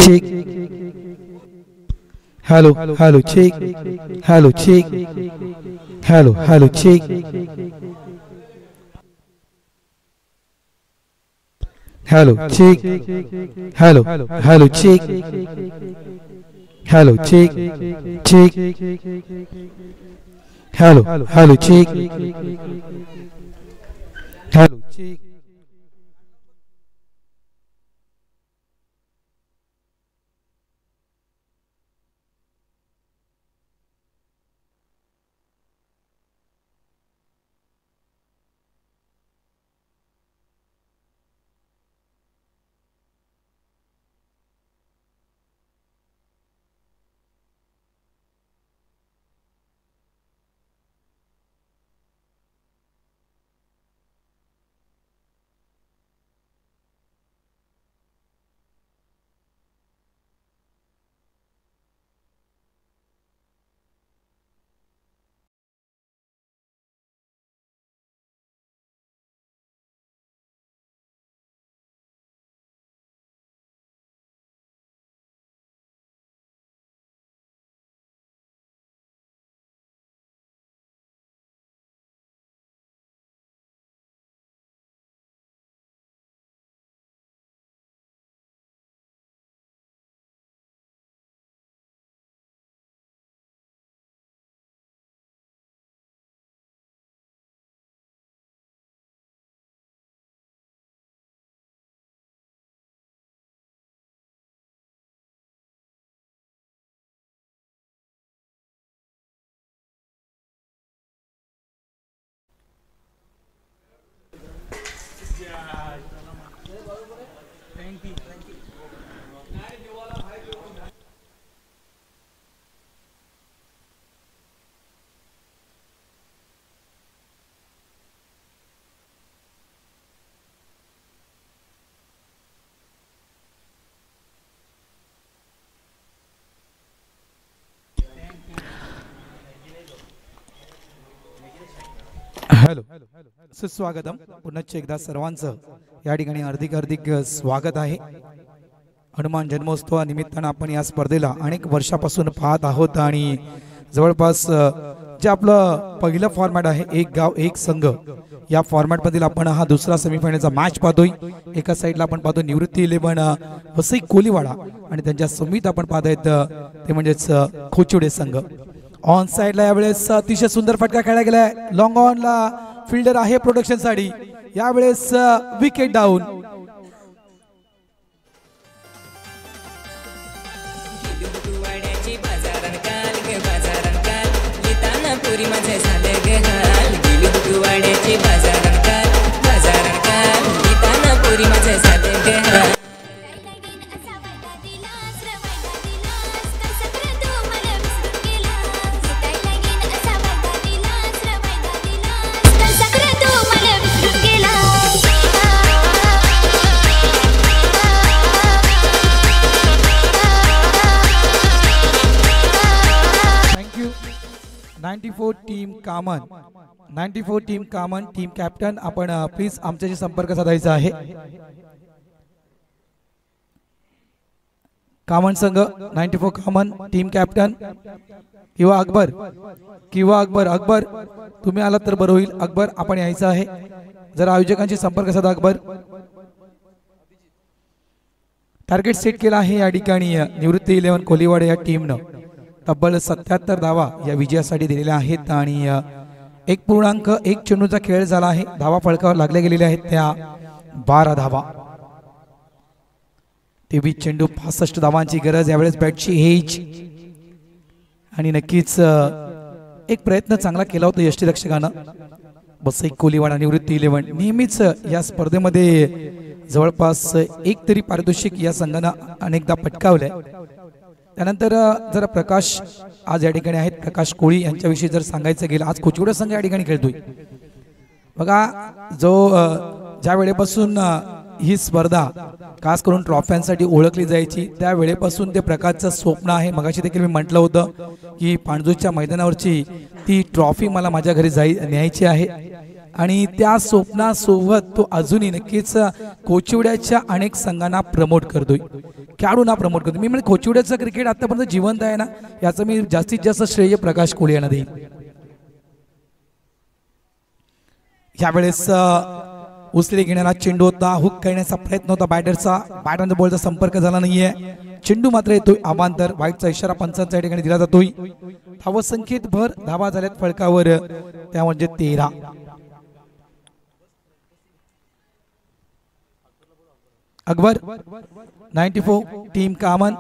check. Hello, hello, check. Hello, check. Hello, hello, check. Hello, check. Hello, hello, check. Hello, check. Check. Hello, hello, check. Hello, check. Hello सुस्वागतम पुन्हा एकदा सर्वांचं या ठिकाणी हार्दिक स्वागत आहे। हनुमान जन्मोत्सव निमित्तानं आपण या स्पर्धेला अनेक वर्षापासून पाहत आहोत आणि जवळपास जे आपलं पहिलं फॉर्मॅट आहे एक गाव एक संघ या फॉर्मॅट मधील आपण हा दुसरा सेमीफायनलचा मॅच पाहतोय। एका साइडला आपण पाहतो निवृत्ती 11 वसई कोलीवाडा आणि त्यांच्या समित आपण पाहतायत ते म्हणजेच खोचुडे संघ। ऑन साइड ला यावेळेस अतिशय सुंदर फटका खेळला गेलाय। लॉंग ऑन ला फिल्डर आहे प्रोटेक्शन साठी, यावेळेस wicket down. Ninety four team कामन टीम कॅप्टन आपण प्लीज आमच्याशी संपर्क साधायचा आहे। कामन संघ 94 कामन टीम कॅप्टन किंवा अकबर तुम्ही आलात तर बरं होईल। अकबर आपण यायचं आहे, जरा आयोजकांशी संपर्क साधा। अकबर टार्गेट सेट केला आहे या ठिकाणी निवृत्ती 11 कोलीवाडा या टीमनं तब्बल 77 धावा या विजयासाठी दिलेल्या आहेत आणि 1.1 चेंडूचा खेळ झाला आहे। धावा फळकावर लागल्या गेलेल्या आहेत त्या 12 धावा। 23 चेंडू 65 धावांची गरज यावेळेस बॅटची एज आणि नक्कीच एक प्रयत्न चांगला केला होता यष्टीरक्षकानं। वसई कोलीवाडा निवृत्ती 11 नेहमीच या स्पर्धेमध्ये जवळपास एक तरी पारितोषिक या संघानं अनेकदा पटकावलंय। त्यानंतर जरा प्रकाश आज या ठिकाणी आहेत, प्रकाश कोळी यांच्याविषयी जर सांगायचं गेलं आज कोचुडा संघ या ठिकाणी खेळतोय बघा। जो ज्या वेळेपासून ही स्पर्धा खास करून ट्रॉफ्यांसाठी ओळखली जायची त्या वेळेपासून ते प्रकारचं स्वप्न आहे। मगाशी देखील मी म्हटलं होतं की पाणजूच्या मैदानावरची ती ट्रॉफी मला माझ्या घरी न्यायची आहे आणि त्या स्वप्नासोबत तो अजूनही नक्कीच कोचिवड्याच्या अनेक संघांना प्रमोट करतोय। खेळाडूंना प्रमोट करतो. मी म्हणजे कोचिवड्याचं क्रिकेट आतापर्यंत जिवंत आहे ना, याचं मी जास्तीत जास्त श्रेय प्रकाश कोळी यांना देईन. यावेळेस उचली घेणारा चेंडू होता, हुक करण्याचा प्रयत्न होता बॅटरचा, बॅटरचा बॉलचा संपर्क झाला नाहीये. चेंडू मात्र येतोय अवांतर. वाईटचा इशारा पंचांच्या ठिकाणी दिला जातोय. धावा संख्येत भर, धावा झाल्यात फळकावर, त्या म्हणजे 13. अकबर 94 टीम कामन.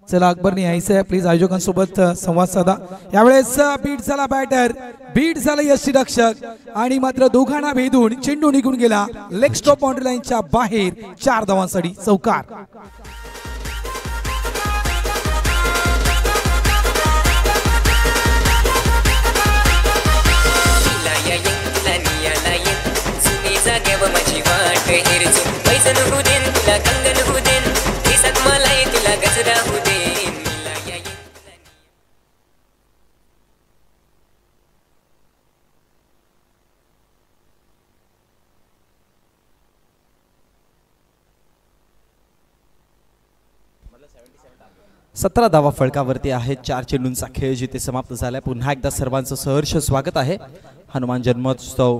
चला अकबरने यायचं आहे, प्लीज आयोजकांसोबत संवाद साधा. यावेळेस बीट झाला बॅटर, बीट झाला यष्टीरक्षक आणि मात्र दोघांना भेदून चेंडू निघून गेला लेग स्टॉप बाउंड्री लाईनच्या बाहेर. 4 धावांसाठी चौकार. सतरा धावा फळकावरती आहेत. 4 चेंडूंचा खेळ जिथे समाप्त झालाय. पुन्हा एकदा सर्वांचं सहर्ष स्वागत आहे. हनुमान जन्मोत्सव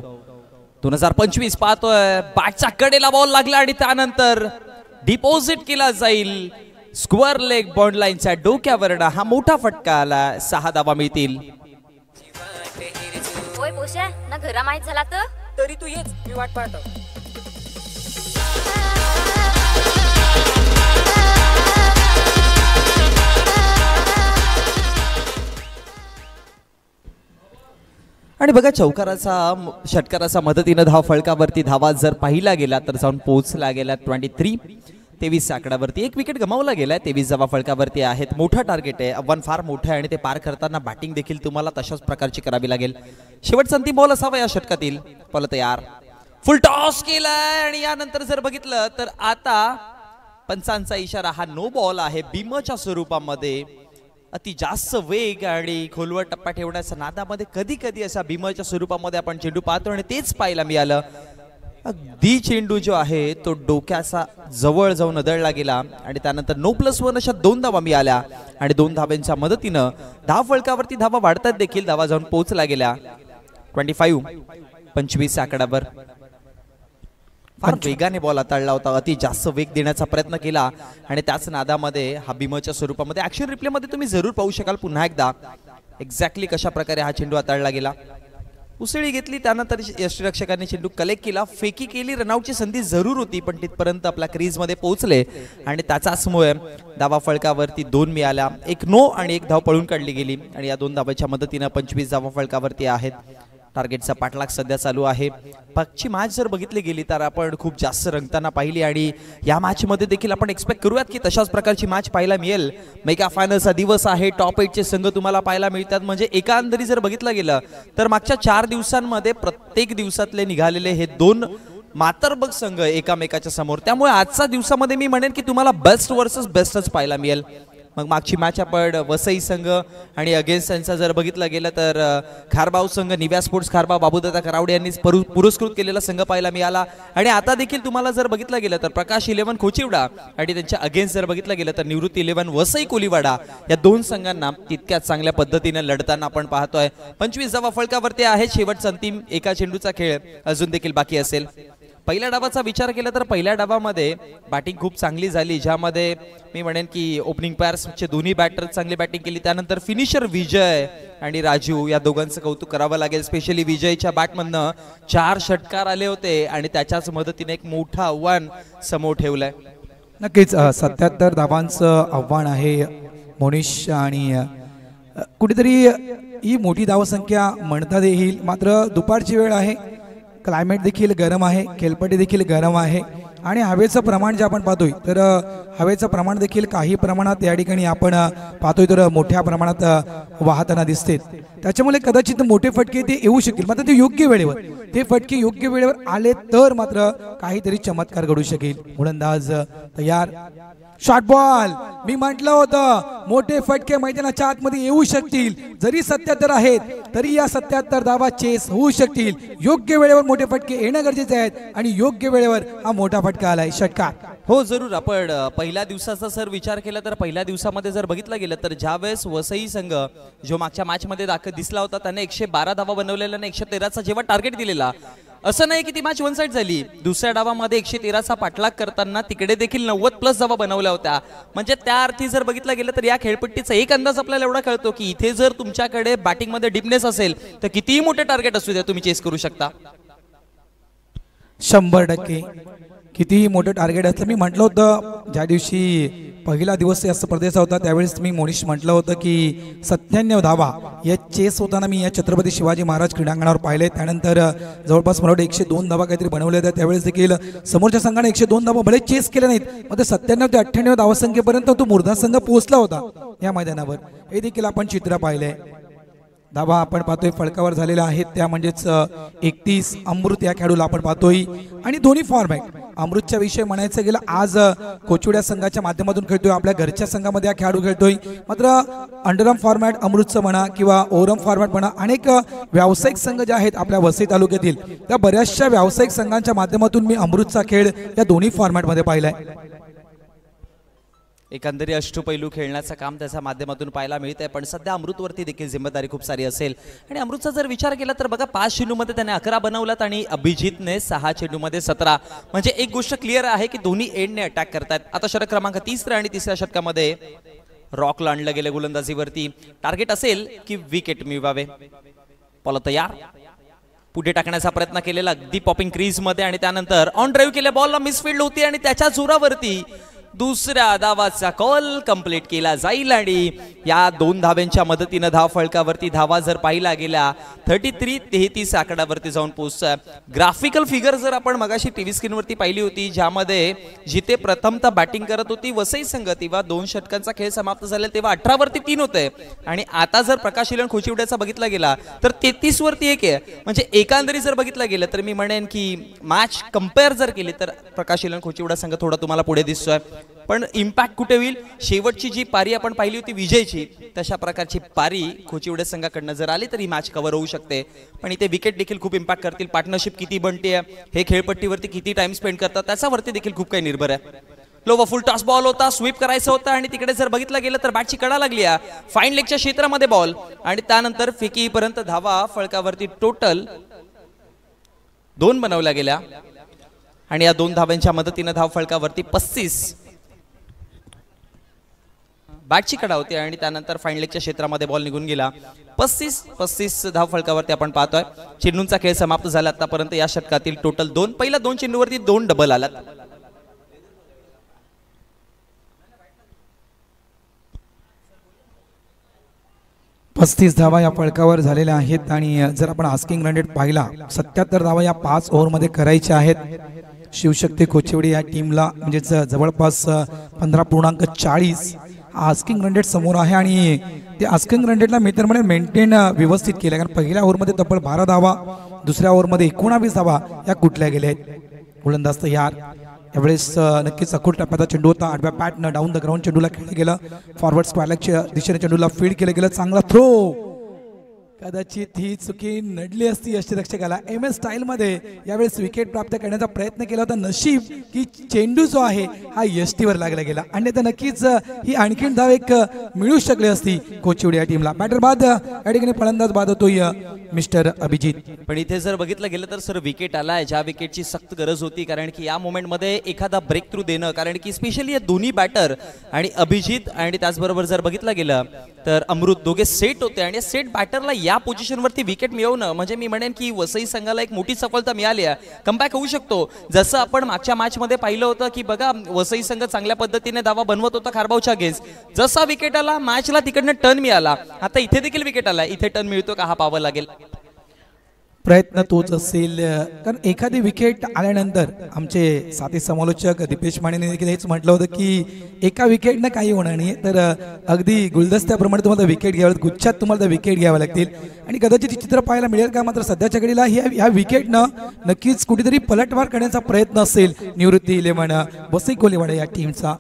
2025 पाहतोय. बॅटच्या कडेला बॉल लागला आणि त्यानंतर डिपॉझिट केला जाईल स्क्वेअर लेग बाउंड्री लाईनच्या डोक्यावर. हा मोठा फटका आला. 6 धावा मिळतील. ओय पोशा ना घरा माहित झाला तर तरी तू येच, मी वाट पाहतो. आणि बघा चौकाराचा षटकाराचा मदतीने धाव फळकावरती धावा जर पाहिला गेला तर जाऊन पोहोचला गेला 23 आकड्यावरती. 1 विकेट गमावला गेलाय. 23 धावा फळकावरती आहेत. मोठा टार्गेट आहे, आव्हान फार मोठं आहे आणि ते पार करताना बॅटिंग देखील तुम्हाला तशाच प्रकारची करावी लागेल. शेवटचा अंतिम बॉल असावा या षटकातील. बॉल तयार, फुल टॉस केलाय आणि यानंतर जर बघितलं तर आता पंचांचा इशारा हा नो बॉल आहे. भीमच्या स्वरूपामध्ये अति जास्त वेग आणि खोलवर टप्पा ठेवण्याच्या नादामध्ये कधी कधी असा भीमच्या स्वरूपामध्ये आपण चेंडू पाहतो आणि तेच पाहायला मिळालं. अगदी चेंडू जो आहे तो डोक्याचा जवळ जाऊन अदळला गेला आणि त्यानंतर 9+1 अशा 2 धावा मिळाल्या आणि 2 धाव्यांच्या मदतीनं धाव फळकावरती धावा वाढतात देखील. धावा जाऊन पोहोचला गेल्या 25 आकड्यावर. फार वेगाने बॉल हाताळला होता. अति जास्त वेग देण्याचा प्रयत्न केला आणि त्याच नादामध्ये हा भीमच्या स्वरूपामध्ये ऍक्शन रिप्ले मध्ये तुम्ही जरूर पाहू शकाल पुन्हा एकदा एक्झॅक्टली कशा प्रकारे हा चेंडू हाताळला गेला. उसळी घेतली, त्यानंतर यष्टीरक्षकांनी चेंडू कलेक्ट केला, फेकी केली. रनआउटची संधी जरूर होती पण तिथपर्यंत आपल्या क्रीज मध्ये पोहोचले आणि त्याचाचमुळे धावा फळकावरती 2 मिळाल्या. 1 नो आणि 1 धाव पळून काढली गेली आणि या 2 धावांच्या मदतीने 25 धावा फळकावरती आहेत. टार्गेटचा पाठलाग सध्या चालू आहे. पक्षी मॅच जर बघितली गेली तर आपण खूप जास्त रंगताना पाहिली आणि या मॅच मध्ये देखील आपण एक्सपेक्ट करूयात की तशाच प्रकारची मॅच पाहायला मिळेल. मेगा फायनलचा दिवस आहे. टॉप 8 चे संघ तुम्हाला पाहायला मिळतात. म्हणजे एकांदरी जर बघितलं गेलं तर मागच्या 4 दिवसांमध्ये प्रत्येक दिवसातले निघालेले हे 2 मातरबग संघ एकामेकाच्या समोर. त्यामुळे आजच्या दिवसामध्ये मी म्हणेन की तुम्हाला बेस्ट वर्सेस बेस्टच पाहायला मिळेल. मग मागची मॅच आपण वसई संघ आणि अगेन्स्ट यांचा जर बघितलं गेलं तर खारबाव संघ, निव्या स्पोर्ट्स खारबाव, बाबूदादा करावडे यांनी पुरस्कृत केलेला संघ पाहायला मिळाला. आणि आता देखील तुम्हाला जर बघितलं गेलं तर प्रकाश 11 खोचिवडा आणि त्यांच्या अगेन्स्ट जर बघितलं गेलं तर निवृत्ती 11 वसई कोलीवाडा या 2 संघांना तितक्याच चांगल्या पद्धतीने लढताना आपण पाहतोय. 25 धावा फळकावरती आहेत. शेवटचा अंतिम एका चेंडूचा खेळ अजून देखील बाकी असेल. पहिल्या डावाचा विचार केला तर पहिल्या डावामध्ये बॅटिंग खूप चांगली झाली, ज्यामध्ये मी म्हणेन की ओपनिंग पेअर्सचे दोन्ही बॅटर चांगली बॅटिंग केली. त्यानंतर फिनिशर विजय आणि राजू या दोघांचं कौतुक करावं लागेल. स्पेशली विजयच्या बॅटमधनं 4 षटकार आले होते आणि त्याच्याच मदतीने एक मोठं आव्हान समोर ठेवलंय. नक्कीच 77 धावांचं आव्हान आहे मोनिश आणि कुठेतरी ही मोठी धावसंख्या म्हणता येईल. मात्र दुपारची वेळ आहे, क्लायमेट देखील गरम आहे, खेळपट्टी देखील गरम आहे आणि हवेचं प्रमाण जे आपण पाहतोय तर हवेचं प्रमाण देखील काही प्रमाणात या ठिकाणी आपण पाहतोय तर मोठ्या प्रमाणात वाहताना दिसते. त्याच्यामुळे कदाचित मोठे फटके ते येऊ शकतील, मात्र ते योग्य वेळेवर, ते फटके योग्य वेळेवर आले तर मात्र काहीतरी चमत्कार घडू शकेल. गोलंदाज तयार, शॉर्ट बॉल. मी म्हटलं होतं मोठे फटके मैदानाच्या आतमध्ये येऊ शकतील. जरी 77 आहेत तरी या 77 धावा चेस होऊ शकतील. योग्य वेळेवर मोठे फटके येणं गरजेचे आहेत आणि योग्य वेळेवर हा मोठा फटका आलाय. षटकार हो जरूर. आपण पहिल्या दिवसाचा सर विचार केला तर पहिल्या दिवसामध्ये जर बघितलं गेलं तर ज्यावेळेस वसई संघ जो मागच्या मॅचमध्ये दिसला होता त्याने 112 धावा बनवलेल्या आणि 113चा जेव्हा टार्गेट दिलेला, असं नाही की ती मॅच वन साइड झाली. दुसऱ्या डावामध्ये 113चा पाठलाग करताना तिकडे देखील 90+ धावा बनवल्या होत्या. म्हणजे त्या अर्थी जर बघितलं गेलं तर या खेळपट्टीचा एक अंदाज आपल्याला एवढा कळतो की इथे जर तुमच्याकडे बॅटिंगमध्ये डिपनेस असेल तर कितीही मोठे टार्गेट असू द्या तुम्ही चेस करू शकता. 100% कितीही मोठं टार्गेट असलं. मी म्हटलं होतं ज्या दिवशी पहिला दिवस या स्पर्धेचा होता त्यावेळेस मी मोनिश म्हटलं होतं की 97 धावा या चेस होताना मी या छत्रपती शिवाजी महाराज क्रीडांगणावर पाहिले. त्यानंतर जवळपास मला वाटतं 102 धावा काहीतरी बनवले होत्या. त्यावेळेस देखील समोरच्या संघाने 102 धावा भले चेस केल्या नाहीत, मग ते 97 ते 98 धावसंख्येपर्यंत तो मुर्दा संघ पोहोचला होता या मैदानावर. हे देखील आपण चित्र पाहिले. धावा आपण पाहतोय फळकावर झालेल्या आहेत त्या म्हणजेच 31. अमृत या खेळाडूला आपण पाहतोय आणि दोन्ही फॉर्मॅट. अमृतच्या विषय म्हणायचं गेलं आज कोचुड्या संघाच्या माध्यमातून खेळतोय, आपल्या घरच्या संघामध्ये हा खेळाडू खेळतोय. मात्र अंडरआर्म फॉर्मॅट अमृतचं म्हणा किंवा ओव्हरआर्म फॉर्मॅट म्हणा, अनेक व्यावसायिक संघ जे आहेत आपल्या वसई तालुक्यातील त्या बऱ्याचशा व्यावसायिक संघांच्या माध्यमातून मी अमृतचा खेळ या दोन्ही फॉर्मॅटमध्ये पाहिलाय. एकंदरी अष्टपैलू खेळण्याचं काम त्याच्या माध्यमातून पाहायला मिळतंय. पण सध्या अमृतवरती देखील जिम्मेदारी खूप सारी असेल. आणि अमृतचा जर विचार केला तर बघा 5 चेंडूमध्ये त्याने 11 बनवलात आणि अभिजितने 6 चेंडूमध्ये 17. म्हणजे एक गोष्ट क्लिअर आहे की दोन्ही एंडने अटॅक करतात. आता षटक क्रमांक 30 आणि तिसऱ्या षटकामध्ये रॉकला आणलं गेलं गोलंदाजीवरती. टार्गेट असेल की विकेट मिळवावे. बॉल तयार, पुढे टाकण्याचा प्रयत्न केलेला अगदी पॉपिंग क्रीज मध्ये आणि त्यानंतर ऑन ड्राईव्ह केल्या, बॉलला मिसफील्ड होती आणि त्याच्या जोरावरती दुसऱ्या धावाचा कॉल कंप्लीट केला जाईल. आणि या 2 धाव्यांच्या मदतीने धाव फळकावरती धावा जर पाहिला गेला 33-33 आकड्यावरती जाऊन पोहोचतोय. ग्राफिकल फिगर जर आपण मगाशी टीव्ही स्क्रीनवरती पाहिली होती ज्यामध्ये जिथे प्रथमतः बॅटिंग करत होती वसई संघ तेव्हा 2 षटकांचा खेळ समाप्त झाला तेव्हा 18 वरती 3 होते आणि आता जर प्रकाश इलन खोचिवड्याचा बघितला गेला तर 33 वरती 1 आहे. म्हणजे एकंदरीत जर बघितलं गेलं तर मी म्हणेन की मॅच कंपेअर जर केली तर प्रकाश इलन खोचिवडा संघ थोडा तुम्हाला पुढे दिसतोय. पण इम्पॅक्ट कुठे होईल, शेवटची जी पारी आपण पाहिली होती विजयची तशा प्रकारची पारी खोचिवडे संघाकडनं जर आली तर ही मॅच कव्हर होऊ शकते. पण इथे विकेट देखील खूप इम्पॅक्ट करतील. पार्टनरशिप किती बनते, हे खेळपट्टीवरती किती टाइम स्पेंड करतात त्याच्यावरती देखील खूप काही निर्भर आहे. लो व फुल टॉस बॉल होता, स्वीप करायचा होता आणि तिकडे जर बघितलं गेलं तर बॅटची कडा लागली आहे. फाईन लेगच्या क्षेत्रामध्ये बॉल आणि त्यानंतर फेकीपर्यंत धावा फळकावरती टोटल 2 बनवल्या गेल्या आणि या 2 धाव्यांच्या मदतीने धाव फळकावरती 35. बॅटची कडा होती आणि त्यानंतर फाईन लेगच्या क्षेत्रामध्ये बॉल निघून गेला. 35 धाव फळकावरती आपण पाहतोय. चेंडूंचा खेळ समाप्त झाला आतापर्यंत या षटकातील टोटल 2. पहिल्या 2 चेंडूवरती 2 डबल आलात. पस्तीस धावा या फळकावर झालेल्या आहेत आणि जर आपण आस्किंग रन रेट पाहिला 77 धावा या 5 ओव्हरमध्ये करायच्या आहेत. शिवशक्ती कोचिवडी या टीमला म्हणजेच जवळपास 15.40 आस्किंग रन रेट समोर आहे आणि ते आस्किंग रन रेटला मी तर म्हणेन मेंटेन व्यवस्थित केलं. कारण पहिल्या ओव्हरमध्ये तब्बल 12 धावा, दुसऱ्या ओव्हरमध्ये 19 धावा या कुठल्या गेल्या आहेत. गोलंदाज तयार. यावेळेस नक्कीच अखूट टप्प्याचा चेंडू होता. 8व्या पॅटनं डाऊन द ग्राउंड चेंडूला खेळलं गेलं. फॉरवर्ड स्क्वॅरलेगच्या दिशेने चेंडूला फीड केलं गेलं. चांगला थ्रो, कदाचित ही चुकी नडली असती यष्टीरक्षकाला. MS स्टाईल मध्ये यावेळेस विकेट प्राप्त करण्याचा प्रयत्न केला होता. नशीब की चेंडू जो आहे हा यष्टीवर लागला गेला आणि तर नक्कीच ही आणखीन धाव एक मिळू शकली असती कोचिवडी या टीमला. बॅटर बाद या ठिकाणी फलंदाज बाद होतोय मिस्टर अभिजित. पण इथे जर बघितलं गेलं तर सर विकेट आलाय ज्या विकेटची सक्त गरज होती. कारण की या मोमेंटमध्ये एखादा ब्रेक थ्रू देणं, कारण की स्पेशली या दोन्ही बॅटर आणि अभिजित आणि त्याचबरोबर जर बघितलं गेलं तर अमृत दोघे सेट होते आणि सेट बॅटरला या पोझिशनवरती विकेट मिळवणं म्हणजे मी म्हणेन की वसई संघाला एक मोठी सफलता मिळाली आहे. कमबॅक होऊ शकतो. जसं आपण मागच्या मॅचमध्ये पाहिलं होतं की बघा वसई संघ चांगल्या पद्धतीने धावा बनवत होता खारबावच्या अगेन्स्ट. जसा विकेट आला मॅचला तिकडनं टर्न मिळाला. आता इथे देखील विकेट आला. इथे टर्न मिळतो का हा पाहावं लागेल. प्रयत्न तोच असेल. कारण एखादी विकेट आल्यानंतर आमचे साथी समालोचक दीपेश मानेने देखील हेच म्हटलं होतं की एका विकेटनं काही होणार नाही. तर अगदी गुलदस्त्याप्रमाणे तुम्हाला विकेट घ्याव्या, गुच्छात तुम्हाला विकेट घ्याव्या लागतील आणि कदाचित चित्र पाहायला मिळेल का. मात्र सध्याच्या घडीला ह्या विकेटनं नक्कीच कुठेतरी पलटवार करण्याचा प्रयत्न असेल निवृत्ती 11 वसई कोलीवाडा या टीमचा.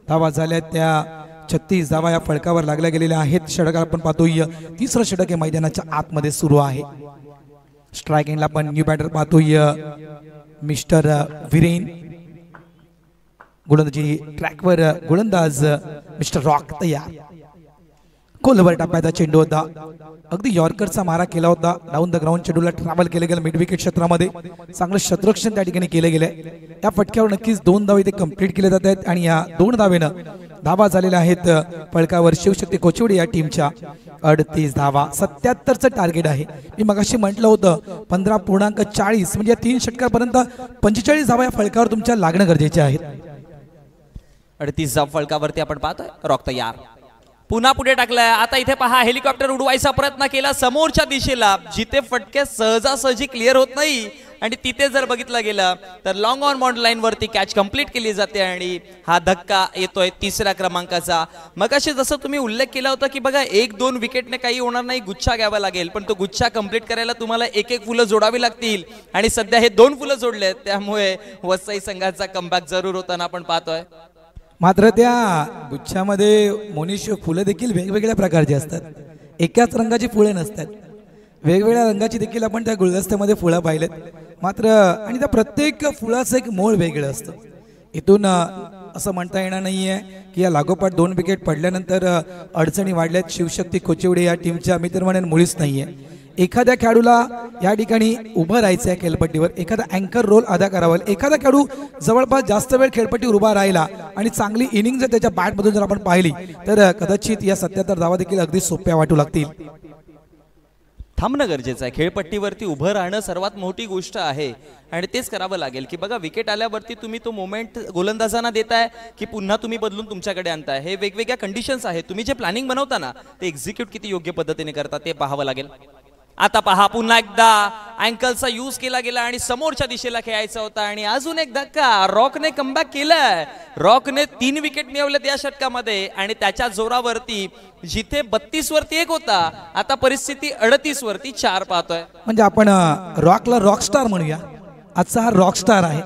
धावा झाल्या त्या 36 धावा या फळकावर लागल्या गेलेल्या आहेत. षटकाला आपण पाहतोय 3रं षटक हे मैदानाच्या आतमध्ये सुरू आहे. स्ट्राइक एंडला पण न्यू बॅटर पाहतोय मिस्टर विरेन. गोलंदाजी ट्रॅकवर गोलंदाज मिस्टर रॉक तयार. खोलवर टाकायचा चेंडू होता, अगदी यॉर्करचा मारा केला होता. डाऊन द ग्राउंड चेंडूला ट्रॅव्हल केलं गेलं मिड विकेट क्षेत्रामध्ये. चांगलं क्षेत्ररक्षण त्या ठिकाणी केलं गेलंय. या फटक्यावर नक्कीच 2 धाव इथे कंप्लीट केले जात आहेत आणि या 2 धावेनं धावा झालेल्या आहेत फलकावर शिवशक्ती कोचिवडे या टीमच्या. 38 धावा, 77चं टार्गेट आहे. मी मगाशी म्हटलं होतं 15.40 म्हणजे 3 षटकापर्यंत 45 धावा या फलकावर तुमच्या लागणं गरजेचे आहेत. 38 धाव फलकावरती आपण पाहतोय. रॉक तयार, पुन्हा पुढे टाकलाय. आता इथे पहा, हेलिकॉप्टर उडवायचा प्रयत्न केला समोरच्या दिशेला, जिथे फटके सहजासहजी क्लिअर होत नाही आणि तिथे जर बघितलं गेलं तर लॉंग ऑन बाउंड लाईन वरती कॅच कंप्लीट केली जाते आणि हा धक्का येतोय 3ऱ्या क्रमांकाचा. मगाशी जसं तुम्ही उल्लेख केला होता की बघा 1-2 विकेटने काही होणार नाही, गुच्छा घ्यावा लागेल, पण तो गुच्छा कंप्लीट करायला तुम्हाला 1-1 फुलं जोडावी लागतील आणि सध्या हे 2 फुलं जोडलेत, त्यामुळे वसई संघाचा कमबॅक जरूर होताना आपण पाहतोय. मात्र त्या गुच्छामध्ये मोनिश फुलं देखील वेगवेगळ्या प्रकारची असतात, एकाच रंगाची फुले नसतात. वेगवेगळ्या रंगाची देखील आपण त्या गुलदस्त्यामध्ये फुलं पाहिलेत. मात्र आणि त्या प्रत्येक फुलाचं एक मोळ वेगळं असतं. इथून असं म्हणता येणार नाहीये की या लागोपाठ 2 विकेट पडल्यानंतर अडचणी वाढल्यात शिवशक्ती कोचिवडे या टीमच्या. मी तर म्हणेन मुळीच नाहीये. एखाद्या खेळाडूला या ठिकाणी उभं राहायचं आहे खेळपट्टीवर, एखादा अँकर रोल अदा करावा. एखादा खेळाडू जवळपास जास्त वेळ खेळपट्टीवर उभा राहिला आणि चांगली इनिंग जर त्याच्या बॅटमधून जर आपण पाहिली तर कदाचित या 77 धावा देखील अगदी सोप्या वाटू लागतील. थांबणं गरजेचं आहे, खेळपट्टीवरती उभं राहणं सर्वात मोठी गोष्ट आहे आणि तेच करावं लागेल. की बघा विकेट आल्यावरती तुम्ही तो मोमेंट गोलंदाजांना देताय की पुन्हा तुम्ही बदलून तुमच्याकडे आणताय, हे वेगवेगळ्या कंडिशन्स आहेत. तुम्ही जे प्लॅनिंग बनवता ना ते एक्झिक्यूट किती योग्य पद्धतीने करता ते पाहावं लागेल. आता पहा, पुन्हा एकदा अँकलचा यूज केला गेला आणि समोरच्या दिशेला खेळायचा होता आणि अजून एक धक्का. रॉकने कमबॅक केलाय. रॉकने 3 विकेट मिळवलेत या षटकामध्ये आणि त्याच्या जोरावरती जिथे 32 वरती 1 होता, आता परिस्थिती 38 वरती 4 पाहतोय. म्हणजे आपण रॉकला रॉकस्टार म्हणूया. आजचा हा रॉकस्टार आहे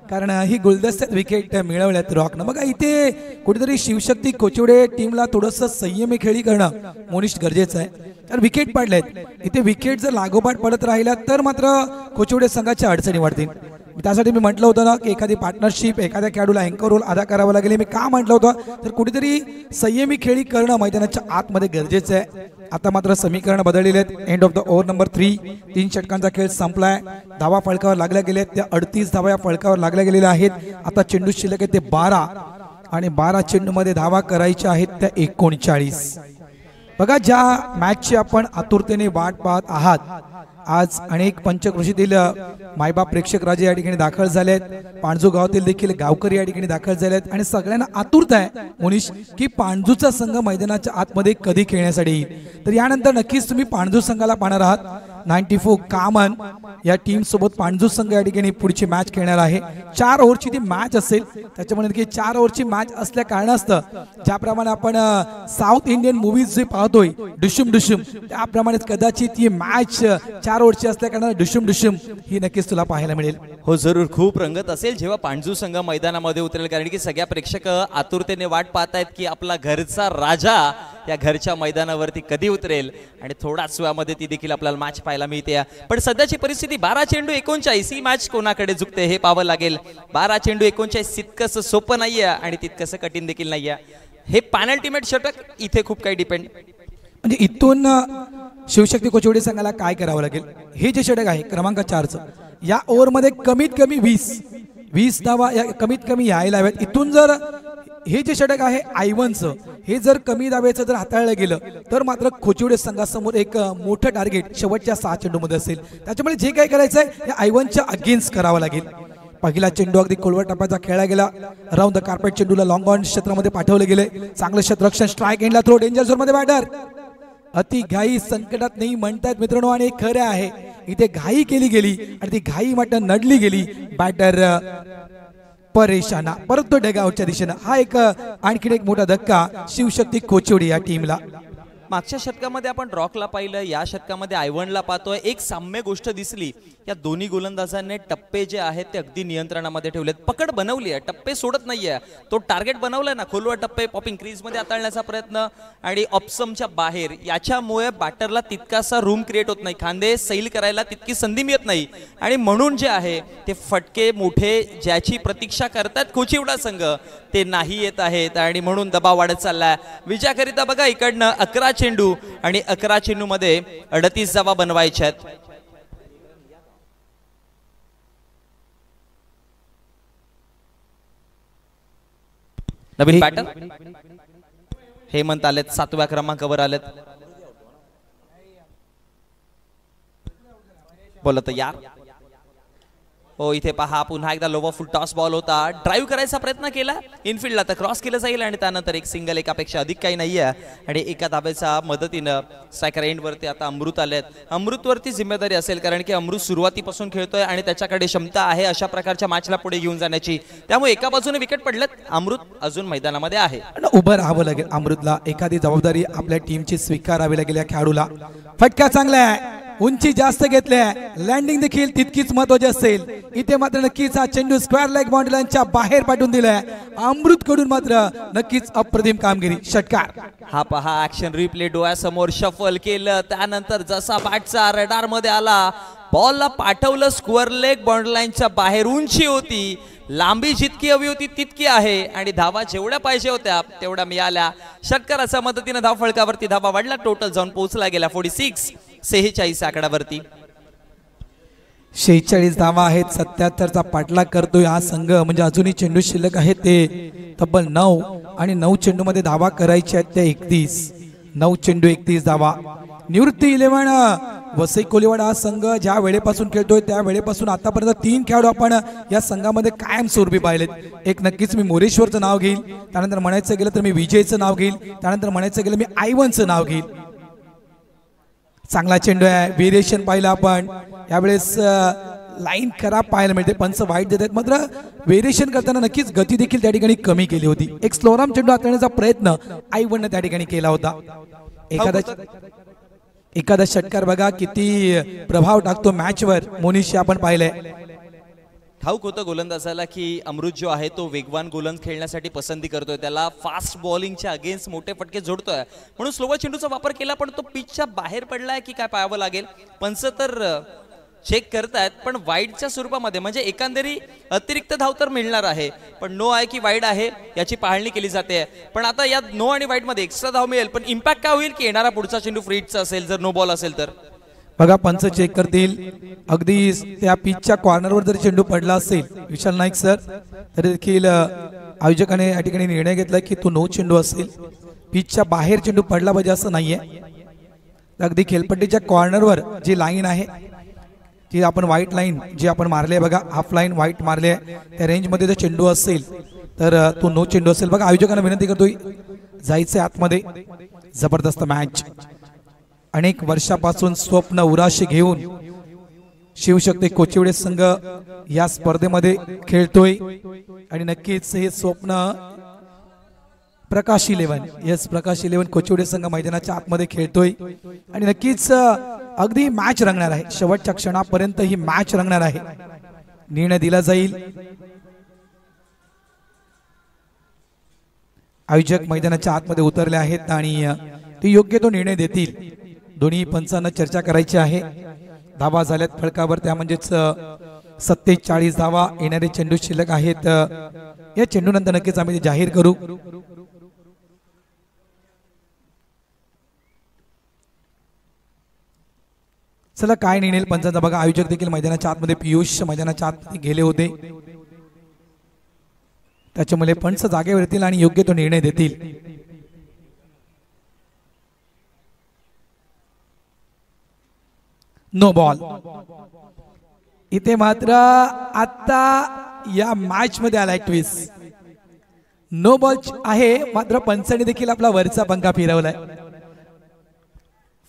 कारण ही गुलदस्त्यात विकेट मिळवल्यात रॉकनं. बघा इथे कुठेतरी शिवशक्ती कोचिवडे टीमला थोडंसं संयमी खेळी करणं मोनिश गरजेचं आहे. तर विकेट पडलेत, इथे विकेट जर लागोपाठ पडत राहिल्या तर मात्र कोचिवडे संघाच्या अडचणी वाढतील. त्यासाठी मी म्हटलं होतं ना की एखादी पार्टनरशिप, एखाद्या खेळाडूला अँकर रोल अदा करावा लागेल. मी का म्हटलं होतं तर कुठेतरी संयमी खेळी करणं मैदानाच्या आतमध्ये गरजेचं आहे. आता मात्र समीकरण बदललेले आहेत. End of the over number 3, 3 षटकांचा खेळ संपलाय. धावा फळकावर लागल्या गेल्यात, त्या 38 धावा या फळकावर लागल्या गेलेल्या आहेत. आता चेंडू शिल्लक आहे ते 12 आणि 12 चेंडूमध्ये धावा करायच्या आहेत त्या 39. बघा ज्या मॅचची आपण आतुरतेने वाट पाहत आहात, आज अनेक पंचक्रोशीतील मायबाप प्रेक्षक राजे या ठिकाणी दाखल झालेत. पाणजू गावातील देखील गावकरी या ठिकाणी दाखल झालेत आणि सगळ्यांना आतुरता आहे मुनीश की पाणजूचा संघ मैदानाच्या आतमध्ये कधी खेळण्यासाठी येईल. तर यानंतर नक्कीच तुम्ही पाणजू संघाला पाहणार आहात. 94 कामन या टीम सोबत पाणजू संघ या ठिकाणी पुढची मॅच खेळणार आहे. 4 ओव्हरची ती मॅच असेल, त्याच्यामुळे की 4 ओव्हरची मॅच असल्या कारणास्तव ज्याप्रमाणे आपण साऊथ इंडियन मूवीज जे पाहतोय डुशुम डुशुम, त्याप्रमाणे कदाचित ही मॅच 4 ओव्हरची असल्या कारणाने डुशुम डुशुम ही नक्कीच तुला पाहायला मिळेल. हो जरूर, खूप रंगत असेल जेव्हा पाणजू संघ मैदानामध्ये उतरेल, कारण की सगळ्या प्रेक्षक आतुरतेने वाट पाहतायत की आपला घरचा राजा या घरच्या मैदानावरती कधी उतरेल आणि थोड्याच वेळामध्ये ती देखील आपल्याला मॅच पाहायला मिळते. पण सध्याची परिस्थिती 12 चेंडू 39, ही मॅच कोणाकडे झुकते हे पाहावं लागेल. 12 चेंडू 39 तितकंसं सोपं नाहीये आणि तितकंसं कठीण देखील नाहीये. हे पॅनल्टीमेट षटक, इथे खूप काही डिपेंड. म्हणजे इथून शिवशक्ती कोचिवडे संघाला काय करावं लागेल, हे जे षटक आहे क्रमांक 4चं, या ओव्हरमध्ये कमीत कमी 20 धावा या कमीत कमी यायला हव्यात. इथून जर हे जे षटक आहे I1चं, हे जर कमी दाब्याचं जर हाताळलं गेलं तर मात्र कोचिवडे संघासमोर एक मोठं टार्गेट शेवटच्या 6 चेंडूमध्ये असेल. त्याच्यामुळे जे काही करायचं आहे या I1च्या अगेन्स्ट करावं लागेल. पहिला चेंडू अगदी खोलवर टप्प्याचा खेळला गेला. अराउंड द कार्पेट चेंडूला लॉंग ऑन क्षेत्रामध्ये पाठवले गेले. चांगलं क्षेत्ररक्षण, स्ट्राईक एंडला थ्रो, डेंजर झोन मध्ये बॅटर. अति घाई संकटात नाही म्हणतात मित्रांनो, आणि खरं आहे इथे घाई केली गेली आणि ती घाई मात्र नडली गेली. बॅटर परेशाना परत तो डगआउटच्या दिशेनं. हा एक आणखीन एक मोठा धक्का शिवशक्ती कोचिवडे या टीमला. मागच्या षटकामध्ये आपण रॉकला पाहिलं, या षटकामध्ये आयवनला पाहतोय. एक साम्य गोष्ट दिसली, या दोन्ही गोलंदाजांनी टप्पे जे आहेत ते अगदी नियंत्रणामध्ये ठेवलेत. पकड बनवली आहे, टप्पे सोडत नाहीये. तो टार्गेट बनवलाय ना, खोलवर टप्पे पॉपिंग क्रीज मध्ये हाताळण्याचा प्रयत्न आणि ऑप्समच्या बाहेर, याच्यामुळे बॅटरला तितकासा रूम क्रिएट होत नाही, खांदे सैल करायला तितकी संधी मिळत नाही आणि म्हणून जे आहे ते फटके मोठे ज्याची प्रतीक्षा करतात कोचिवडा संघ ते नाही येत आहेत आणि म्हणून दबाव वाढत चाललाय. विजयाकरिता बघा इकडनं 11 चेंडू आणि 11 चेंडू मध्ये 38 धावा बनवायच्या आहेत. नवीन बॅटर हेमंत आलेत, 7व्या क्रमांकावर आलेत. बोलत यार हो, इथे पहा पुन्हा एकदा लोवर फुल टॉस बॉल होता. ड्राईव्ह करायचा प्रयत्न केला इनफिल्डला, तर क्रॉस केलं जाईल आणि त्यानंतर एक सिंगल, एकापेक्षा अधिक काही नाहीये आणि एका धाब्याच्या मदतीनं स्ट्रायकर एंडवरती आता अमृत आलेत. अमृतवरती जिम्मेदारी असेल, कारण की अमृत सुरुवातीपासून खेळतोय आणि त्याच्याकडे क्षमता आहे अशा प्रकारच्या मॅचला पुढे घेऊन जाण्याची. त्यामुळे एका बाजूने विकेट पडलेत, अमृत अजून मैदानामध्ये आहे. उभं राहावं लागेल अमृतला, एखादी जबाबदारी आपल्या टीमची स्वीकारावी लागेल. या खेळाडूला फटका चांगला आहे, उंची जास्त घेतली आहे, लँडिंग देखील तितकीच महत्वाची असेल. इथे मात्र नक्कीच हा चेंडू स्क्वेअर लेग बाउंड्रीच्या बाहेर पाठवून दिलाय. अमृत कडून मात्र नक्कीच अप्रतिम कामगिरी. षटकार हा पहा, ऍक्शन रिप्ले डोळ्यासमोर शफल केलं, त्यानंतर जसा बॅटचा रडार मध्ये आला, बॉलला पाठवलं स्क्वेअर लेग बाउंड्रीच्या बाहेर. उंची होती, लांबी जितकी हवी होती तितकी आहे आणि धावा जेवढ्या पाहिजे होत्या तेवढ्या मिळाल्या. षटकाराच्या मदतीने धाव फळकावरती धावा वाढला, टोटल जाऊन पोहोचला गेला 46 आकड्यावरती. 46 धावा आहेत, 77चा पाठलाग करतोय हा संघ. म्हणजे अजूनही चेंडू शिल्लक आहेत ते तब्बल 9 आणि 9 चेंडू मध्ये धावा करायच्या आहेत त्या 31. 9 चेंडू 31 धावा. निवृत्ती 11 वसई कोलीवाडा हा संघ ज्या वेळेपासून खेळतोय त्या वेळेपासून आतापर्यंत 3 खेळाडू आपण या संघामध्ये कायम स्वरूपी पाहिलेत. एक नक्कीच मी मोरेश्वरचं नाव घेईल, त्यानंतर म्हणायचं गेलं तर मी विजयचं नाव घेईल, त्यानंतर म्हणायचं गेलं मी आयवनचं नाव घेईल. चांगला चेंडू आहे, व्हेरिएशन पाहिलं आपण. यावेळेस लाईन खराब पाहायला मिळते, पंच वाईट देत आहेत, मात्र व्हेरिएशन करताना नक्कीच गती देखील त्या ठिकाणी कमी केली होती. एक स्लोराम चेंडू हाताळण्याचा प्रयत्न आयवनने त्या ठिकाणी केला होता. एखादा षटकार बघा किती प्रभाव टाकतो मॅचवर, मोनिशी आपण पाहिलंय. ठाऊक होतं गोलंदाजाला की अमृत जो आहे तो वेगवान गोलंदाज खेळण्यासाठी पसंती करतोय, त्याला फास्ट बॉलिंगच्या अगेन्स्ट मोठे फटके जोडतोय, म्हणून स्लोवर चेंडूचा वापर केला. पण तो पिचच्या बाहेर पडलाय की काय पाहावं लागेल. पंच तर चेक करतायत, पण वाईडच्या स्वरूपामध्ये, म्हणजे एकंदरी अतिरिक्त धाव तर मिळणार आहे, पण नो आहे की वाईड आहे याची पाहणी केली जाते. पण आता या नो आणि वाईड मध्ये एक्स्ट्रा धाव मिळेल, पण इम्पॅक्ट काय होईल की येणारा पुढचा चेंडू फ्रीटचा असेल जर नो बॉल असेल तर. बघा पंच चेक करतील, अगदी त्या पिचच्या कॉर्नरवर जर चेंडू पडला असेल विशाल नाईक सर, तरी देखील आयोजकाने या ठिकाणी निर्णय घेतला की तो नो चेंडू असेल. पिचच्या बाहेर चेंडू पडला पाहिजे असं नाहीये. अगदी खेळपट्टीच्या कॉर्नरवर जी लाईन आहे ती आपण व्हाईट लाईन जी आपण मारली आहे बघा, हाफ लाईन व्हाईट मारली आहे, त्या रेंज मध्ये जर चेंडू असेल तर तो नो चेंडू असेल. बघा आयोजकांना विनंती करतोय जायचं आतमध्ये. जबरदस्त मॅच, अनेक वर्षापासून स्वप्न उराशी घेऊन शिवशक्ती कोचिवडे संघ या स्पर्धेमध्ये खेळतोय आणि नक्कीच हे स्वप्न प्रकाश 11 कोचिवडे संघ मैदानाच्या आतमध्ये खेळतोय आणि नक्कीच अगदी मॅच रंगणार आहे. शेवटच्या क्षणापर्यंत ही मॅच रंगणार आहे. निर्णय दिला जाईल. आयोजक मैदानाच्या आतमध्ये उतरले आहेत आणि ते योग्य तो निर्णय देतील. दोन्ही पंचांना चर्चा करायची आहे. धावा झाल्यात फळकावर, त्या म्हणजेच 47 धावा. येणारे चेंडू शिल्लक आहेत, या चेंडू नंतर नक्कीच आम्ही जाहीर करू. चला काय निर्णय पंचांचा बघा. आयोजक देखील मैदानाच्या आतमध्ये, पियुष मैदानाच्या आत गेले होते, त्याच्यामुळे पंच जागेवर येतील आणि योग्य तो निर्णय देतील. No ball. इथे मात्र आता या मॅच मध्ये आलाय ट्विस्ट. नो बॉल आहे, मात्र पंचाने देखील आपला वरचा पंखा फिरवलाय.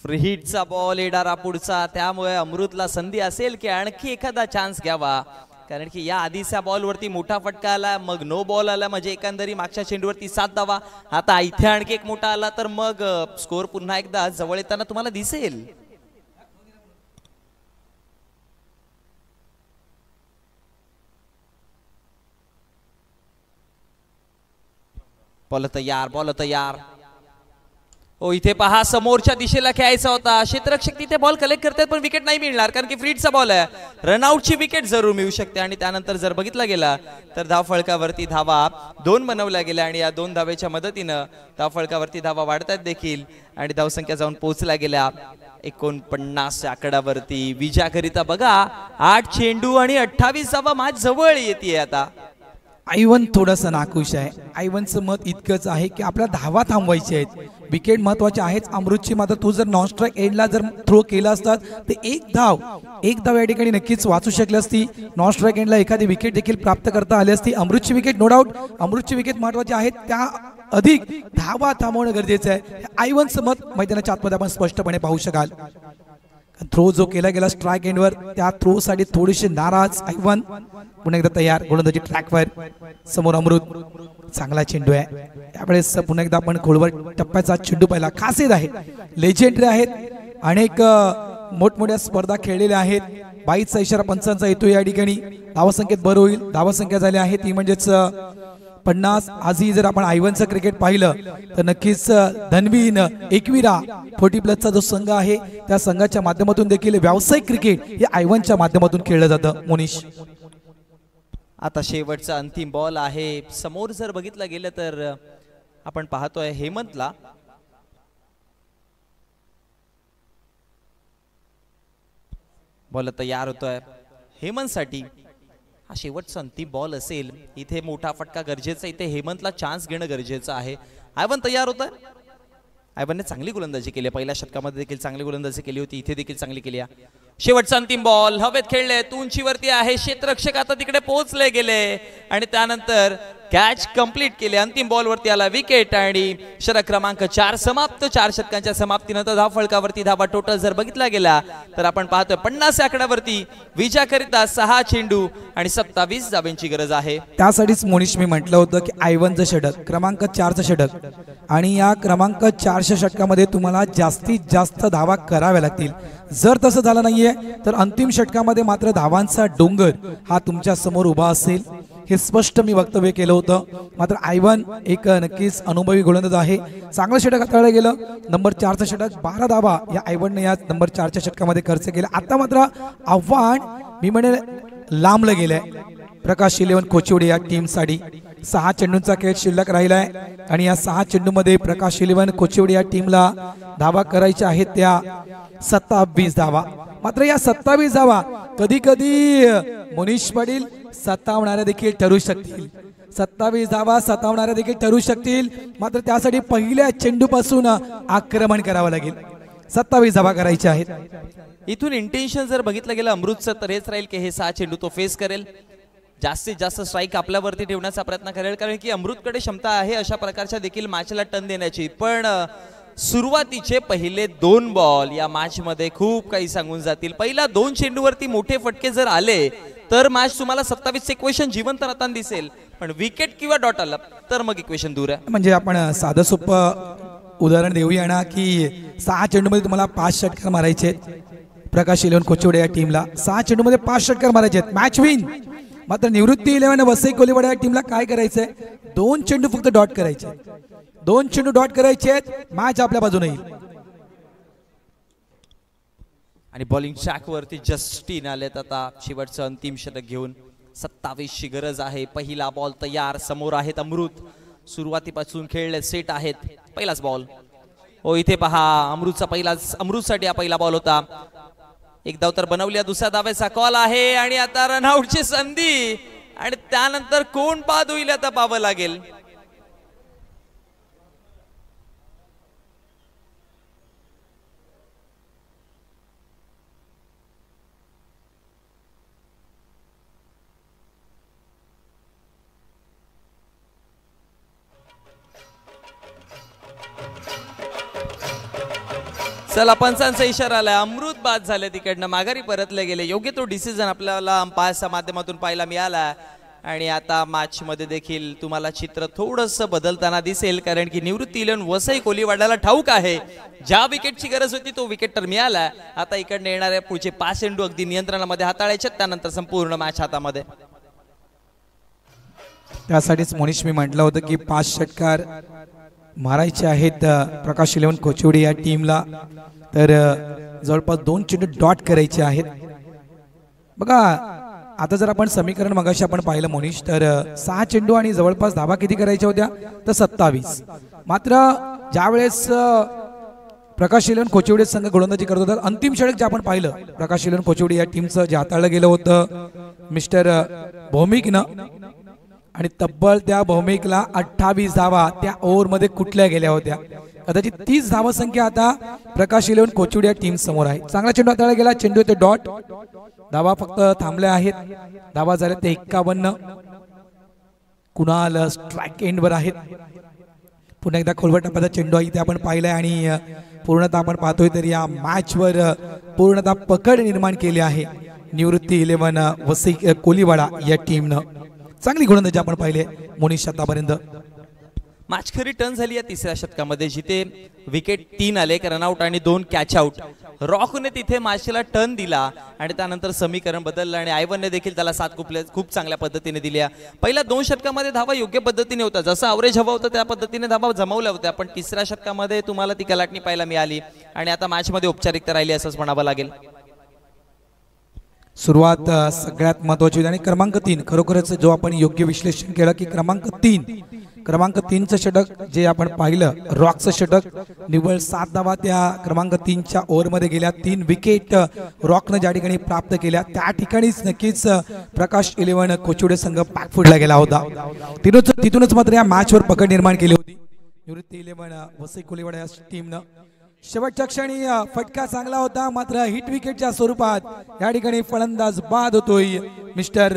फ्री हिटचा बॉल येणारा पुढचा, त्यामुळे अमृतला संधी असेल की आणखी एखादा चान्स घ्यावा. कारण की या आधीच्या बॉलवरती मोठा फटका आला, मग नो बॉल आला, म्हणजे एकंदरी मागच्या चेंडूवरती 7 धावा. आता इथे आणखी एक मोठा आला तर मग स्कोर पुन्हा एकदा जवळ येताना तुम्हाला दिसेल. बॉल तयार. हो इथे पहा, समोरच्या दिशेला खेळायचा होता. क्षेत्ररक्षक तिथे बॉल कलेक्ट करतात पण विकेट नाही मिळणार, कारण की फ्रीडचा बॉल आहे. रनआउटची विकेट जरूर मिळू शकते. आणि त्यानंतर जर बघितला गेला तर धावफळकावरती धावा 2 बनवल्या गेल्या आणि या 2 धावेच्या मदतीनं धावफळकावरती धावा वाढतात देखील आणि धावसंख्या जाऊन पोहोचल्या गेल्या 49 आकड्यावरती. विजयाकरिता बघा 8 चेंडू आणि 28 धावा मॅच जवळ येते. आता आयवन थोडासा नाखुश आहे. आयवनचं मत इतकंच आहे की आपल्या धावा थांबवायचे आहेत, विकेट महत्वाचे आहेत. अमृतची मात्र तू जर नॉन स्ट्राईक एंडला जर थ्रो केला असतात तर एक धाव या ठिकाणी नक्कीच वाचू शकली असती. नॉन स्ट्राईक एंडला एखादी विकेट देखील प्राप्त करता आली असती. अमृतची विकेट नो डाऊट, अमृतची विकेट महत्वाची आहेत, त्या अधिक धावा थांबवणं गरजेचं आहे. आयवनचं मत मैदानाच्या आतमध्ये आपण स्पष्टपणे पाहू शकाल. थ्रो जो केला गेला स्ट्राईक एंडवर, त्या थ्रो साठी थोडीशी नाराज आयवन. पुन्हा एकदा तयार, गोलंदाजी ट्रॅकवर. समोर अमृत, चांगला चेंडू आहे. त्यावेळेस पुन्हा एकदा आपण खोलवर टप्प्याचा चेंडू पाहिला. खासियत आहे, लेजेंडरी आहेत, अनेक मोठमोठ्या स्पर्धा खेळलेल्या आहेत. 22चा इशारा पंचांचा येतो या ठिकाणी. धावसंख्येत भर होईल. धावसंख्या झाली आहे ती म्हणजेच 50. आजही जर आपण आयवनचं क्रिकेट पाहिलं तर नक्कीच धनवीन एकविरा 40+ जो संघ आहे त्या संघाच्या माध्यमातून देखील व्यावसायिक क्रिकेट हे आयवनच्या माध्यमातून खेळलं जातं. मोनिश, आता शेवटचा अंतिम बॉल आहे. समोर जर बघितलं गेलं तर आपण पाहतोय हेमंतला. बॉल तयार होतोय हेमंतसाठी. हा शेवटचा अंतिम बॉल असेल. इथे मोठा फटका गरजेचा, इथे हेमंतला चान्स घेणं गरजेचं आहे. आयवन तयार होतोय. आयवनने चांगली गोलंदाजी केली, पहिल्या षटकामध्ये देखील चांगली गोलंदाजी केली होती, इथे देखील चांगली केली. शेवटचा अंतिम बॉल हवेत खेळले, उंचीवरती आहे. क्षेत्ररक्षक आता तिकडे पोहोचले गेले आणि त्यानंतर कॅच कंप्लीट केले. अंतिम बॉल वरती आला विकेट आणि षटक क्रमांक 4 समाप्त. 4 षटकांच्या समाप्तीनंतर धावफळकावरती धावा टोटल जर बघितला गेला तर आपण पाहतोय 50 आकड्यावरती विजयाकरिता 6 चेंडू आणि 27 धावांची गरज आहे. त्यासाठीच मोनिश मी म्हटलं होतं की आयवनचं षटक, क्रमांक 4चं षटक, आणि या क्रमांक 4च्या षटकामध्ये तुम्हाला जास्तीत जास्त धावा कराव्या लागतील. जर तसं झालं नाहीये तर अंतिम षटकामध्ये मात्र धावांचा डोंगर हा तुमच्या समोर उभा असेल. हे स्पष्ट मी वक्तव्य केलं होतं. मात्र आयवन एक नक्कीच अनुभवी गोलंदाज आहे. चांगलं षटक हाताळलं गेलं. नंबर 4चं षटक, 12 धावा या आयवनने या नंबर 4च्या षटकामध्ये खर्च केला. आता मात्र आव्हान मी म्हणेल लांबलं गेलंय प्रकाश 11 कोचिवडे या टीमसाठी. 6 चेंडूंचा खेळ शिल्लक राहिलाय आणि या 6 चेंडूमध्ये प्रकाश 11 कोचिवडे या टीमला धावा करायच्या आहेत त्या 27 धावा. मात्र या 27 धावा कधी कधी मोनिश पाटील सतावणाऱ्या देखील ठरू शकतील. 27 धावा सतावणाऱ्या देखील ठरू शकतील. मात्र त्यासाठी पहिल्या चेंडूपासून आक्रमण करावं लागेल. 27 धावा करायच्या आहेत. इथून इंटेन्शन जर बघितलं गेलं अमृतचं तर हेच राहील की हे 6 चेंडू तो फेस करेल. जास्तीत जास्त स्ट्राईक आपल्यावरती ठेवण्याचा प्रयत्न करेल, कारण की अमृतकडे क्षमता आहे अशा प्रकारच्या देखील मॅचला टर्न देण्याची. पण सुरुवातीचे पहिले 2 बॉल या मॅच मध्ये खूप काही सांगून जातील. पहिल्या 2 चेंडूवरती मोठे फटके जर आले तर मॅच तुम्हाला 27 इक्वेशन जिवंत राहताना दिसेल. पण विकेट किंवा डॉट आला तर मग इक्वेशन दूर आहे. म्हणजे आपण साधं सोपं उदाहरण देऊया ना की 6 चेंडूमध्ये तुम्हाला 5 षटकार मारायचे आहेत. प्रकाश 11 कोचिवडे या टीमला 6 चेंडूमध्ये 5 षटकार मारायचे आहेत, मॅच विन. मात्र निवृत्ती 11 वसई कोलीवाडा या टीमला काय करायचंय? 2 चेंडू फक्त डॉट करायचे, 2 चेंडू डॉट करायचे आहेत, मॅच आपल्या बाजूने येईल. आणि बॉलिंग ट्रॅक वरती जस्टिन आलेत आता शेवटचं अंतिम षटक घेऊन. 27 ची गरज आहे. पहिला बॉल तयार. समोर आहेत अमृत. सुरुवातीपासून खेळले सेट आहेत. पहिलाच बॉल. हो इथे पहा अमृतसाठी हा पहिला बॉल होता. एक धाव तर बनवली. दुसऱ्या धावेचा कॉल आहे आणि आता रनआउटची संधी आणि त्यानंतर कोण बाद होईल आता पाहावं लागेल. चला पंचांचा इशारा आलाय. अमृत बाद झाले, तिकडनं माघारी परतले गेले. योग्य तो डिसिजन आपल्याला अंपायरच्या माध्यमातून पाहायला मिळाला. आणि आता मॅच मध्ये देखील तुम्हाला चित्र थोडंसं बदलताना दिसेल, कारण की निवृत्ती इलेव्हन वसई कोलीवाड्याला ठाऊक आहे ज्या विकेटची गरज होती तो विकेट तर मिळाला. आता इकडनं येणाऱ्या पुढचे 5 चेंडू अगदी नियंत्रणामध्ये हाताळायचे, त्यानंतर संपूर्ण मॅच हातामध्ये. त्यासाठीच मोनिश मी म्हटलं होतं की 5 षटकार मारायचे आहेत प्रकाश इलेव्हन कोचिवडी या टीमला. तर जवळपास 2 चेंडू डॉट करायचे आहेत. बघा आता जर आपण समीकरण मगाशी आपण पाहिलं मोनिश, तर 6 चेंडू आणि जवळपास धावा किती करायच्या होत्या तर 27. मात्र ज्यावेळेस प्रकाश इलेव्हन कोचिवडी संघ गोलंदाजी करत होता, अंतिम षटक जे आपण पाहिलं प्रकाश इलेव्हन कोचिवडी या टीमचं जे हाताळलं गेलं होतं मिस्टर भौमिकनं, आणि तब्बल त्या भौमिकला 28 धावा त्या ओव्हरमध्ये कुठल्या गेल्या होत्या. कदाचित 30 धावा संख्या आता प्रकाश इलेव्हन कोचिवडी या टीम समोर आहे. चांगला चेंडू हाताळला गेला, चेंडू ते डॉट. धावा फक्त थांबल्या आहेत, धावा झाल्या ते 51. कुणाल स्ट्राईक एंडवर आहेत. पुन्हा एकदा खोलवर टप्प्याचा चेंडू आहे ते आपण पाहिलाय, आणि पूर्णतः आपण पाहतोय तर या मॅचवर पूर्णतः पकड निर्माण केली आहे निवृत्ती इलेव्हन वसई कोलीवाडा या टीमनं. चांगली गोलंदाजी आपण पाहिले मोनिश आतापर्यंत. मॅच खरी टर्न झाली या तिसऱ्या षटकामध्ये, जिथे विकेट 3 आले, रनआउट आणि 2 कॅच आउट. रॉकने तिथे मॅचला टर्न दिला आणि त्यानंतर समीकरण बदललं, आणि आयवनने देखील त्याला 7 खूप चांगल्या पद्धतीने दिल्या. पहिल्या 2 षटकामध्ये धावा योग्य पद्धतीने होता, जसं अवरेज हवा होतं त्या पद्धतीने धावा जमवल्या होत्या, पण तिसऱ्या षटकामध्ये तुम्हाला ती कलाटणी पाहायला मिळाली आणि आता मॅच मध्ये औपचारिकता राहिली असंच म्हणावं लागेल. सुरुवात सगळ्यात महत्वाची होती आणि क्रमांक 3 खरोखरच जो आपण योग्य विश्लेषण केलं की क्रमांक 3चं षटक जे आपण पाहिलं, रॉकचं षटक, निव्वळ 7 धावा त्या क्रमांक 3च्या ओव्हरमध्ये गेल्या. 3 विकेट रॉकनं ज्या ठिकाणी प्राप्त केल्या त्या ठिकाणीच नक्कीच प्रकाश इलेव्हन कोचिवडी संघ बॅकफुटला गेला होता. तिथूनच मात्र या मॅचवर पकड निर्माण केली होती निवृत्ती इलेव्हन वसई कोलीवाडा या टीमनं. शेवटच्या क्षणी फटका चांगला होता, मात्र हिट विकेटच्या स्वरूपात या ठिकाणी फलंदाज बाद होतोय मिस्टर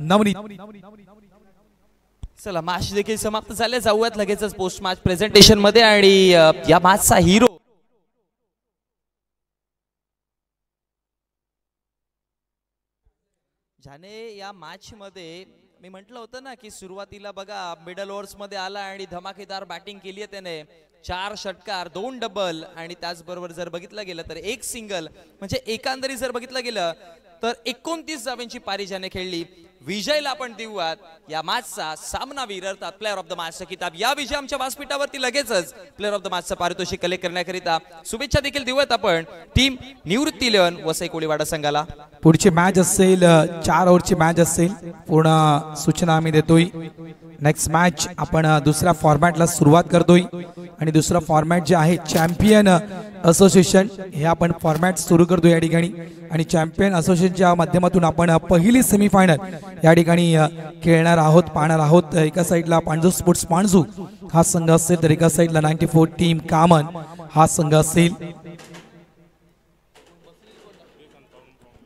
नवनीत. चला मॅच देखील समाप्त झाले, जाऊयात लगेचच पोस्ट मॅच प्रेझेंटेशन मध्ये. आणि या मॅचचा हिरो ज्याने या मॅच मध्ये मी म्हटलं होतं ना की सुरुवातीला बघा मिडल ओव्हर्स मध्ये आला आणि धमाकेदार बॅटिंग केली आहे त्याने. 4 षटकार, 2 डबल आणि त्याचबरोबर जर बघितलं गेलं तर 1 सिंगल, म्हणजे एकंदरीत जर बघितलं गेलं तर 29 धावांची पारी ज्याने खेळली. विजयला आपण देऊयात या मॅचचा सामनावीर अर्थात प्लेअर ऑफ द मॅचचा किताब. या विजय आमच्या व्यासपीठावरती लगेचच प्लेअर ऑफ द मॅचचं पारितोषिक कलेक्ट करण्याकरिता शुभेच्छा देखील देऊयात आपण टीम निवृत्ती इलेव्हन वसई कोलीवाडा संघाला. पुढची मॅच असेल 4 ओव्हरची मॅच असेल, पूर्ण सूचना आम्ही देतोय. नेक्स्ट मॅच आपण दुसऱ्या फॉर्मॅटला सुरुवात करतोय आणि दुसरा फॉर्मॅट जे आहे चॅम्पियन असोसिएशन, हे आपण फॉर्मॅट सुरू करतोय या ठिकाणी. आणि चॅम्पियन असोसिएशनच्या माध्यमातून आपण पहिली सेमीफायनल या ठिकाणी खेळणार आहोत, पाहणार आहोत. एका साईडला पांजू स्पोर्ट्स पांजू हा संघ असेल, तर एका साईडला 94 टीम कामन हा संघ असेल.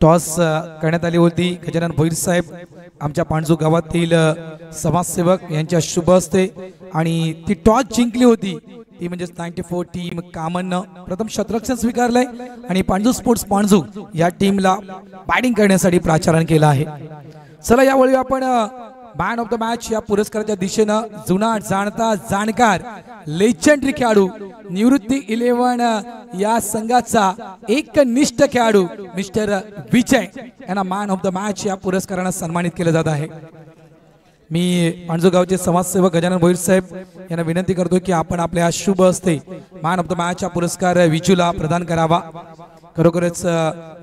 टॉस करण्यात आली होती. गजानन भोईर साहेब आमच्या पांजू गावातील समाजसेवक यांच्या शुभ हस्ते, आणि ती टॉस जिंकली होती ती म्हणजे 94 टीम कामननं प्रथम शतरक्षण स्वीकारलंय आणि पांजू स्पोर्ट्स पांजू या टीमला बॅटिंग करण्यासाठी प्राचारण केलं आहे. चला यावेळी आपण मॅन ऑफ द मॅच या पुरस्काराच्या दिशेनं जुना जाणता जाणकार लेजंडरी खेळाडू निवृत्ती इलेव्हन या संघाचा एकनिष्ठ खेळाडू मिस्टर विजय यांना मॅन ऑफ द मॅच या पुरस्काराने सन्मानित केलं जात आहे. मी पांजू गावचे समाजसेवक गजानन भोईर साहेब यांना विनंती करतो की आपण आपल्या शुभ हस्ते मॅन ऑफ द मॅच हा पुरस्कार विजूला प्रदान करावा. खरोखरच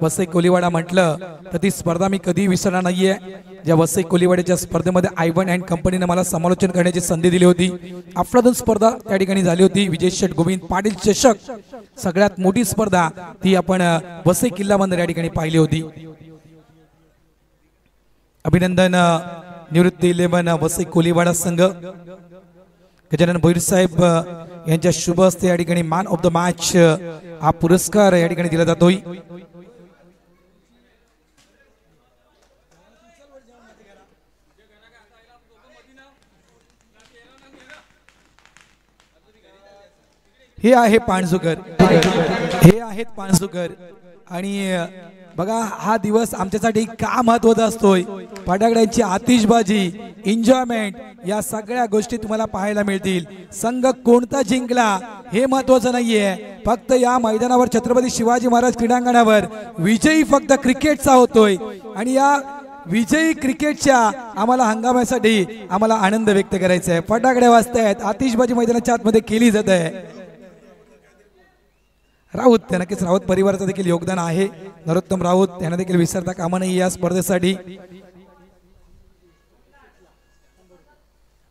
वसई कोलीवाडा म्हटलं तर ती स्पर्धा मी कधी विसरणार नाहीये. ज्या वसई कोलीवाड्याच्या स्पर्धेमध्ये आयवन अँड कंपनीने मला समालोचन करण्याची संधी दिली होती. अफलातून स्पर्धा त्या ठिकाणी झाली होती. विजय शेठ गोविंद पाटील चषक सगळ्यात मोठी स्पर्धा ती आपण वसई किल्ला बंदर या ठिकाणी पाहिली होती. अभिनंदन निवृत्ती इलेव्हन वसई कोलीवाडा संघ. गजानन भोईर साहेब यांच्या शुभ हस्ते या ठिकाणी मॅन ऑफ द मॅच हा पुरस्कार या ठिकाणी दिला जातोय. हे आहे पाणझुकर. हे आहेत पाणसुकर आणि बघा हा दिवस आमच्यासाठी का महत्वाचा असतोय. फटाकड्यांची आतिषबाजी, एन्जॉयमेंट या सगळ्या गोष्टी तुम्हाला पाहायला मिळतील. संघ कोणता जिंकला हे महत्वाचं नाहीये, फक्त या मैदानावर छत्रपती शिवाजी महाराज क्रीडांगणावर विजयी फक्त क्रिकेटचा होतोय आणि या विजयी क्रिकेटच्या आम्हाला हंगामासाठी आम्हाला आनंद व्यक्त करायचा आहे. फटाकडे वाजतायत, आतिषबाजी मैदानाच्या आतमध्ये केली जात आहे. राऊत नक्कीच राऊत परिवाराचं देखील योगदान आहे. नरोत्तम राऊत त्यांना देखील विसरता कामा नये या स्पर्धेसाठी.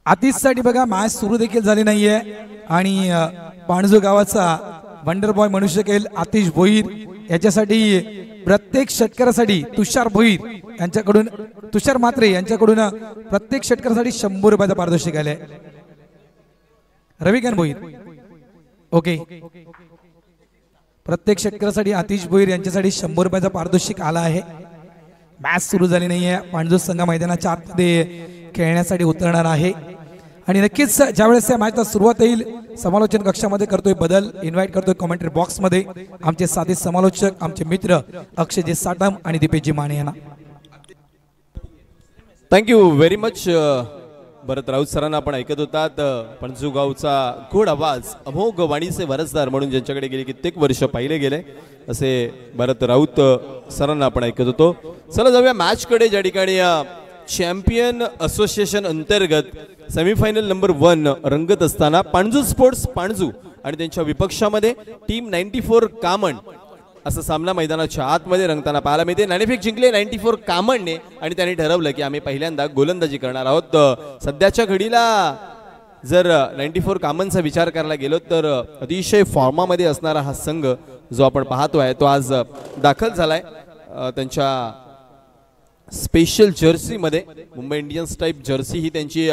आतिषसाठी बघा मॅच सुरू देखील झाली नाहीये आणि पाणजू गावाचा वंडर बॉय म्हणू शकेल आतिश भोईर याच्यासाठी प्रत्येक षटकारासाठी तुषार भोईर यांच्याकडून तुषार म्हात्रे यांच्याकडून प्रत्येक षटकारासाठी 100 रुपयाचा पारितोषिक आले. रविकांत भोईर ओके, प्रत्येक षटकारासाठी आतिश भोईर यांच्यासाठी 100 रुपयाचा पारितोषिक आला आहे. मॅच सुरू झाली नाहीये. पाणजू संघ मैदानाच्या आतमध्ये खेळण्यासाठी उतरणार आहे आणि नक्कीच ज्यावेळेस या मॅचला सुरुवात येईल समालोचन कक्षामध्ये करतोय बदल, इन्व्हाइट करतोय कमेंट्री बॉक्स मध्ये आमचे साथी समालोचक आमचे मित्र अक्षयजी साटम आणि दीपेशजी माने यांना. थँक्यू व्हेरी मच भरत राऊत सरांना आपण ऐकत होतात. पणजू गावचा गोड आवाज, अमोघ वाणीचे वारसदार म्हणून ज्यांच्याकडे गेले कित्येक वर्ष पाहिले गेले असे भरत राऊत सरांना आपण ऐकत होतो. चला जाऊया मॅच कडे, ज्या ठिकाणी चॅम्पियन असोसिएशन अंतर्गत सेमीफायनल नंबर 1 रंगत असताना पाणजू स्पोर्ट्स पाणजू आणि त्यांच्या विपक्षामध्ये टीम 94 कामण असा सामना मैदानाच्या आतमध्ये रंगताना पाहायला मिळते. नाणेफेक जिंकले 94 कामणने आणि त्यांनी ठरवलं की आम्ही पहिल्यांदा गोलंदाजी करणार आहोत. सध्याच्या घडीला जर 94 कामणचा विचार करायला गेलो तर अतिशय फॉर्मामध्ये असणारा हा संघ जो आपण पाहतोय तो आज दाखल झालाय त्यांच्या स्पेशल जर्सी मध्ये. मुंबई इंडियन्स टाइप जर्सी ही त्यांची